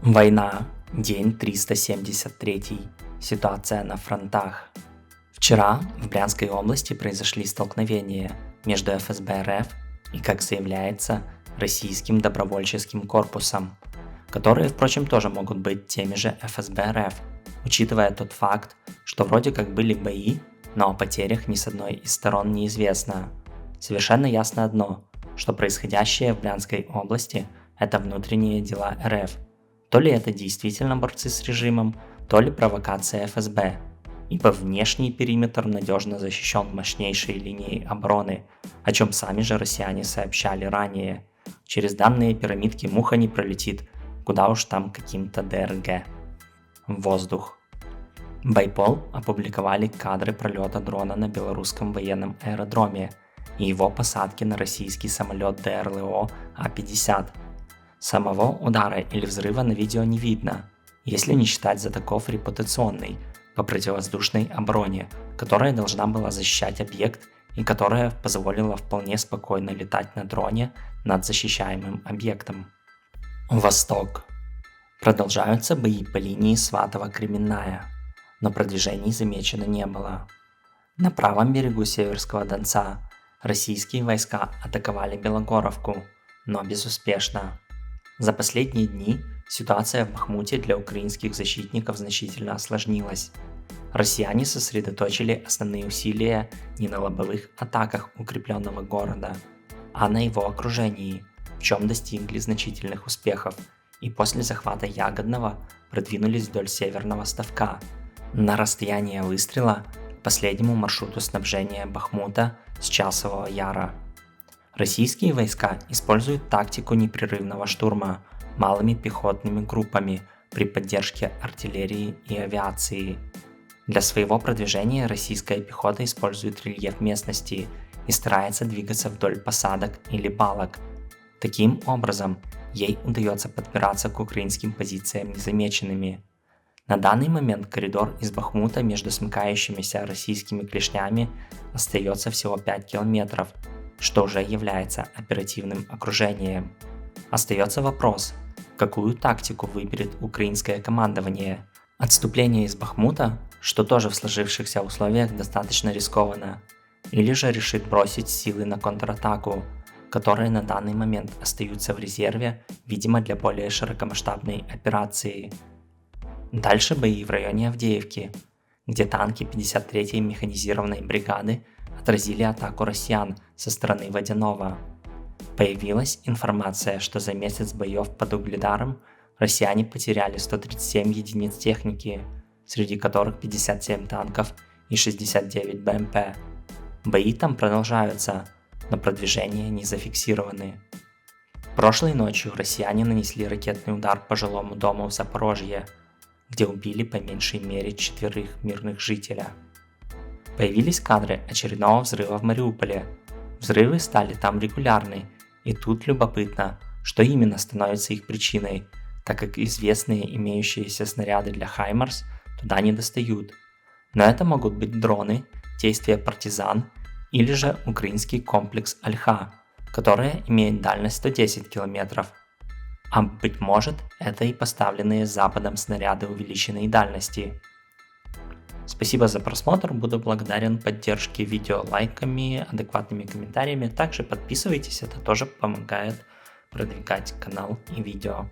Война. День 373. Ситуация на фронтах. Вчера в Брянской области произошли столкновения между ФСБ РФ и, как заявляется, российским добровольческим корпусом, которые, впрочем, тоже могут быть теми же ФСБ РФ, учитывая тот факт, что вроде как были бои, но о потерях ни с одной из сторон неизвестно. Совершенно ясно одно, что происходящее в Брянской области – это внутренние дела РФ. То ли это действительно борцы с режимом, то ли провокация ФСБ, ибо внешний периметр надежно защищен мощнейшей линией обороны, о чем сами же россияне сообщали ранее. Через данные пирамидки муха не пролетит, куда уж там каким-то ДРГ. Воздух. Байпол опубликовали кадры пролета дрона на белорусском военном аэродроме и его посадки на российский самолет ДРЛО А-50. Самого удара или взрыва на видео не видно, если не считать знатоков репутационной по противовоздушной обороне, которая должна была защищать объект и которая позволила вполне спокойно летать на дроне над защищаемым объектом. Восток. Продолжаются бои по линии Сватово-Кременная, но продвижений замечено не было. На правом берегу Северского Донца российские войска атаковали Белогоровку, но безуспешно. За последние дни ситуация в Бахмуте для украинских защитников значительно осложнилась. Россияне сосредоточили основные усилия не на лобовых атаках укрепленного города, а на его окружении, в чем достигли значительных успехов, и после захвата Ягодного продвинулись вдоль северного ставка, на расстояние выстрела к последнему маршруту снабжения Бахмута с Часового Яра. Российские войска используют тактику непрерывного штурма малыми пехотными группами при поддержке артиллерии и авиации. Для своего продвижения российская пехота использует рельеф местности и старается двигаться вдоль посадок или балок. Таким образом, ей удается подбираться к украинским позициям незамеченными. На данный момент коридор из Бахмута между смыкающимися российскими клешнями остается всего 5 километров, что уже является оперативным окружением. Остается вопрос, какую тактику выберет украинское командование. Отступление из Бахмута, что тоже в сложившихся условиях достаточно рискованно, или же решит бросить силы на контратаку, которые на данный момент остаются в резерве, видимо для более широкомасштабной операции. Дальше бои в районе Авдеевки, где танки 53-й механизированной бригады отразили атаку россиян со стороны Водяного. Появилась информация, что за месяц боев под Угледаром россияне потеряли 137 единиц техники, среди которых 57 танков и 69 БМП. Бои там продолжаются, но продвижения не зафиксированы. Прошлой ночью россияне нанесли ракетный удар по жилому дому в Запорожье, где убили по меньшей мере 4 мирных жителя. Появились кадры очередного взрыва в Мариуполе. Взрывы стали там регулярны, и тут любопытно, что именно становится их причиной, так как известные имеющиеся снаряды для Хаймарс туда не достают. Но это могут быть дроны, действия партизан или же украинский комплекс Альха, который имеет дальность 110 километров. А быть может, это и поставленные Западом снаряды увеличенной дальности. Спасибо за просмотр, буду благодарен поддержке видео лайками, адекватными комментариями. Также подписывайтесь, это тоже помогает продвигать канал и видео.